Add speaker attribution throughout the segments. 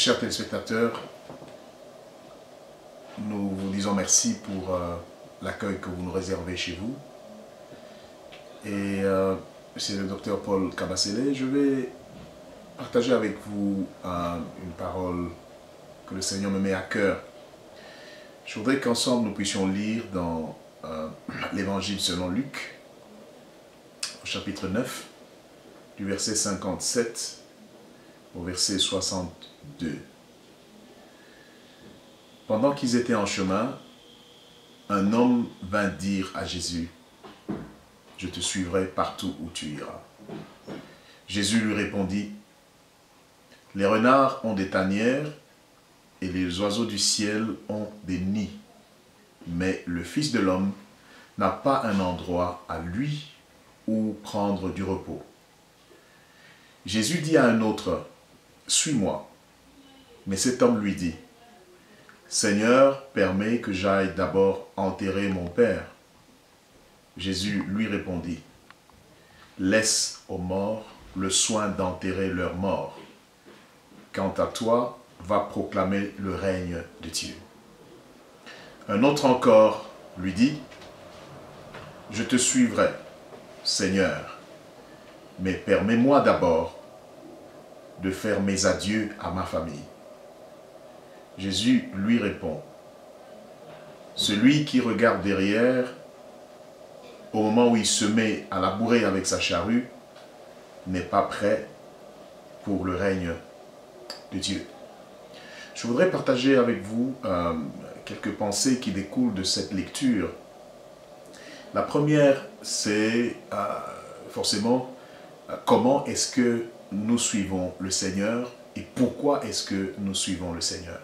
Speaker 1: Chers téléspectateurs, nous vous disons merci pour l'accueil que vous nous réservez chez vous. Et c'est le docteur Paul Kabasele. Je vais partager avec vous une parole que le Seigneur me met à cœur. Je voudrais qu'ensemble nous puissions lire dans l'Évangile selon Luc, au chapitre 9, du verset 57 au verset 62. Pendant qu'ils étaient en chemin, un homme vint dire à Jésus, « Je te suivrai partout où tu iras. » Jésus lui répondit, « Les renards ont des tanières et les oiseaux du ciel ont des nids, mais le Fils de l'homme n'a pas un endroit à lui où prendre du repos. » Jésus dit à un autre, « Suis-moi. » Mais cet homme lui dit, « Seigneur, permets que j'aille d'abord enterrer mon Père. » Jésus lui répondit, « Laisse aux morts le soin d'enterrer leurs morts. Quant à toi, va proclamer le règne de Dieu. » Un autre encore lui dit, « Je te suivrai, Seigneur, mais permets-moi d'abord de faire mes adieux à ma famille. » Jésus lui répond, « Celui qui regarde derrière, au moment où il se met à labourer avec sa charrue, n'est pas prêt pour le règne de Dieu. » Je voudrais partager avec vous quelques pensées qui découlent de cette lecture. La première, c'est forcément comment est-ce que nous suivons le Seigneur et pourquoi est-ce que nous suivons le Seigneur.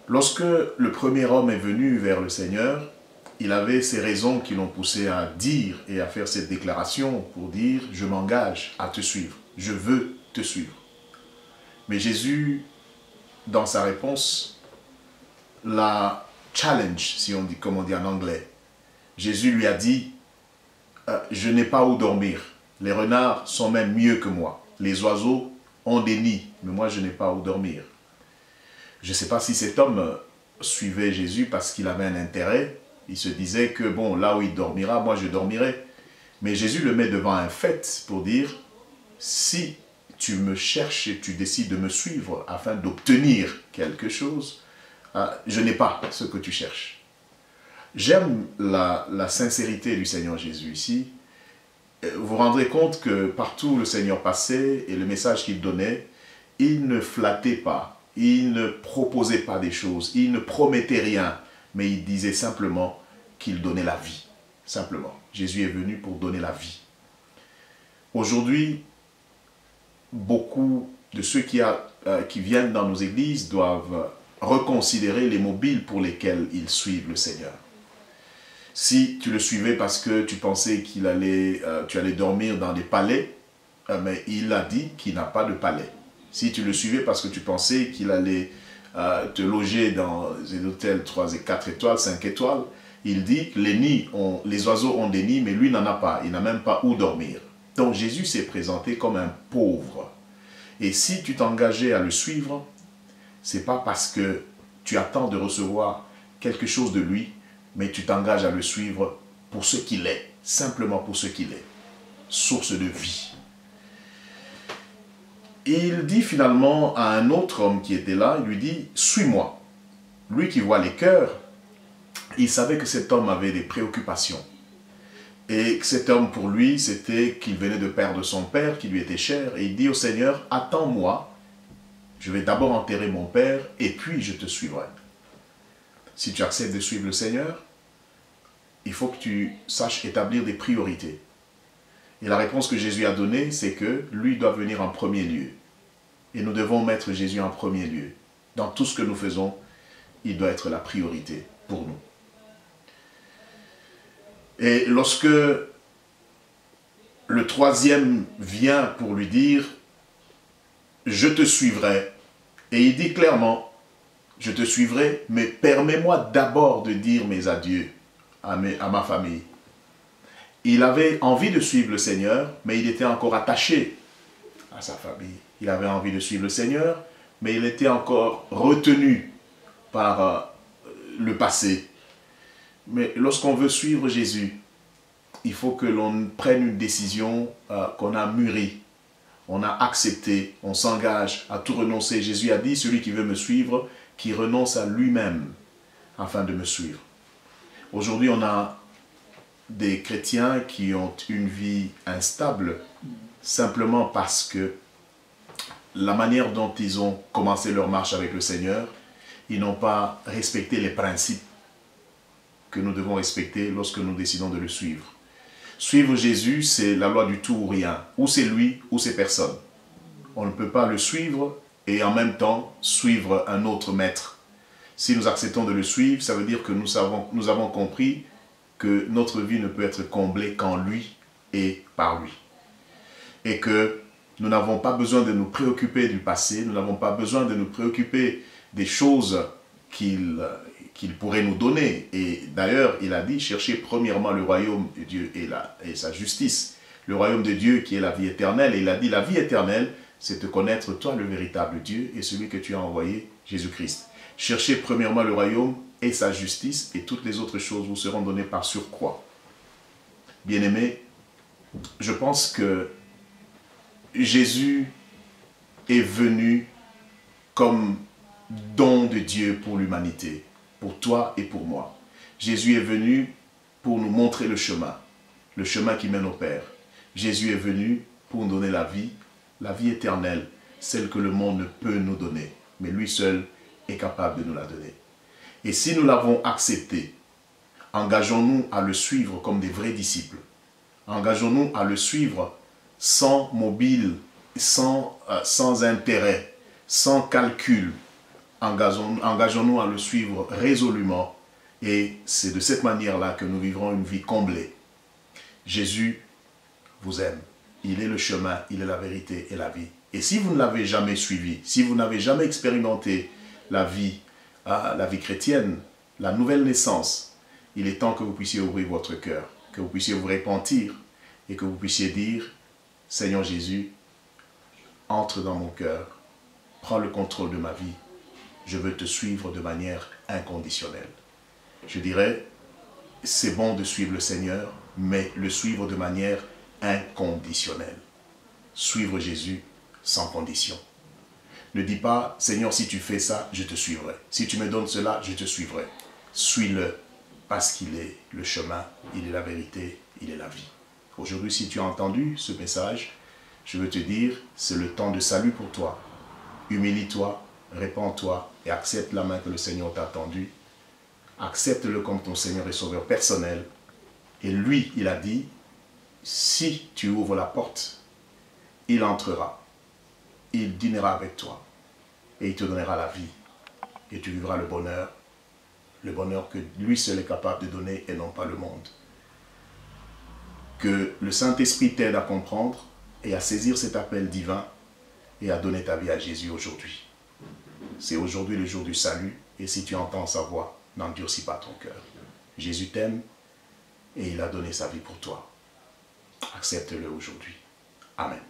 Speaker 1: Lorsque le premier homme est venu vers le Seigneur, il avait ses raisons qui l'ont poussé à dire et à faire cette déclaration pour dire « Je m'engage à te suivre, je veux te suivre ». Mais Jésus, dans sa réponse, la challenge, si on dit, comme on dit en anglais. Jésus lui a dit « Je n'ai pas où dormir, les renards sont même mieux que moi, les oiseaux ont des nids, mais moi je n'ai pas où dormir. » Je ne sais pas si cet homme suivait Jésus parce qu'il avait un intérêt. Il se disait que bon, là où il dormira, moi je dormirai. Mais Jésus le met devant un fait pour dire, si tu me cherches et tu décides de me suivre afin d'obtenir quelque chose, je n'ai pas ce que tu cherches. J'aime la sincérité du Seigneur Jésus ici. Vous vous rendrez compte que partout où le Seigneur passait et le message qu'il donnait, il ne flattait pas. Il ne proposait pas des choses, il ne promettait rien, mais il disait simplement qu'il donnait la vie. Simplement. Jésus est venu pour donner la vie. Aujourd'hui, beaucoup de ceux qui viennent dans nos églises doivent reconsidérer les mobiles pour lesquels ils suivent le Seigneur. Si tu le suivais parce que tu pensais tu allais dormir dans des palais, mais il a dit qu'il n'a pas de palais. Si tu le suivais parce que tu pensais qu'il allait te loger dans des hôtels 3 et 4 étoiles, 5 étoiles, il dit que les oiseaux ont des nids, mais lui n'en a pas. Il n'a même pas où dormir. Donc Jésus s'est présenté comme un pauvre. Et si tu t'engageais à le suivre, ce n'est pas parce que tu attends de recevoir quelque chose de lui, mais tu t'engages à le suivre pour ce qu'il est, simplement pour ce qu'il est, source de vie. Et il dit finalement à un autre homme qui était là, il lui dit « Suis-moi ». Lui qui voit les cœurs, il savait que cet homme avait des préoccupations. Et que cet homme pour lui, c'était qu'il venait de perdre son père qui lui était cher. Et il dit au Seigneur « Attends-moi, je vais d'abord enterrer mon père et puis je te suivrai ». Si tu acceptes de suivre le Seigneur, il faut que tu saches établir des priorités. Et la réponse que Jésus a donnée, c'est que lui doit venir en premier lieu. Et nous devons mettre Jésus en premier lieu. Dans tout ce que nous faisons, il doit être la priorité pour nous. Et lorsque le troisième vient pour lui dire « Je te suivrai », et il dit clairement « Je te suivrai, mais permets-moi d'abord de dire mes adieux à ma famille ». Il avait envie de suivre le Seigneur, mais il était encore attaché à sa famille. il avait envie de suivre le Seigneur, mais il était encore retenu par le passé. Mais lorsqu'on veut suivre Jésus, il faut que l'on prenne une décision qu'on a mûrie, on a accepté, on s'engage à tout renoncer. Jésus a dit, celui qui veut me suivre, qui renonce à lui-même afin de me suivre. Aujourd'hui, on a des chrétiens qui ont une vie instable simplement parce que la manière dont ils ont commencé leur marche avec le Seigneur, ils n'ont pas respecté les principes que nous devons respecter lorsque nous décidons de le suivre. Suivre Jésus, c'est la loi du tout ou rien. Ou c'est lui, ou c'est personne. On ne peut pas le suivre et en même temps suivre un autre maître. Si nous acceptons de le suivre, ça veut dire que nous avons compris que notre vie ne peut être comblée qu'en lui et par lui. Et que nous n'avons pas besoin de nous préoccuper du passé, nous n'avons pas besoin de nous préoccuper des choses qu'il pourrait nous donner. Et d'ailleurs, il a dit, cherchez premièrement le royaume de Dieu et sa justice. Le royaume de Dieu qui est la vie éternelle. Et il a dit, la vie éternelle, c'est de connaître toi le véritable Dieu et celui que tu as envoyé, Jésus-Christ. Cherchez premièrement le royaume et sa justice et toutes les autres choses vous seront données par surcroît. Bien-aimés, je pense que Jésus est venu comme don de Dieu pour l'humanité, pour toi et pour moi. Jésus est venu pour nous montrer le chemin qui mène au Père. Jésus est venu pour nous donner la vie éternelle, celle que le monde ne peut nous donner, mais lui seul est capable de nous la donner. Et si nous l'avons accepté, engageons-nous à le suivre comme des vrais disciples. Engageons-nous à le suivre sans mobile, sans intérêt, sans calcul. Engageons-nous à le suivre résolument. Et c'est de cette manière-là que nous vivrons une vie comblée. Jésus vous aime. Il est le chemin, il est la vérité et la vie. Et si vous ne l'avez jamais suivi, si vous n'avez jamais expérimenté la vie chrétienne, la nouvelle naissance, il est temps que vous puissiez ouvrir votre cœur, que vous puissiez vous repentir et que vous puissiez dire, Seigneur Jésus, entre dans mon cœur, prends le contrôle de ma vie, je veux te suivre de manière inconditionnelle. Je dirais, c'est bon de suivre le Seigneur, mais le suivre de manière inconditionnelle. Suivre Jésus sans condition. Ne dis pas, Seigneur, si tu fais ça, je te suivrai. Si tu me donnes cela, je te suivrai. Suis-le, parce qu'il est le chemin, il est la vérité, il est la vie. Aujourd'hui, si tu as entendu ce message, je veux te dire, c'est le temps de salut pour toi. Humilie-toi, répands-toi et accepte la main que le Seigneur t'a tendue. Accepte-le comme ton Seigneur et Sauveur personnel. Et lui, il a dit, si tu ouvres la porte, il entrera. Il dînera avec toi. Et il te donnera la vie. Et tu vivras le bonheur que lui seul est capable de donner et non pas le monde. Que le Saint-Esprit t'aide à comprendre et à saisir cet appel divin et à donner ta vie à Jésus aujourd'hui. C'est aujourd'hui le jour du salut et si tu entends sa voix, n'endurcis pas ton cœur. Jésus t'aime et il a donné sa vie pour toi. Accepte-le aujourd'hui. Amen.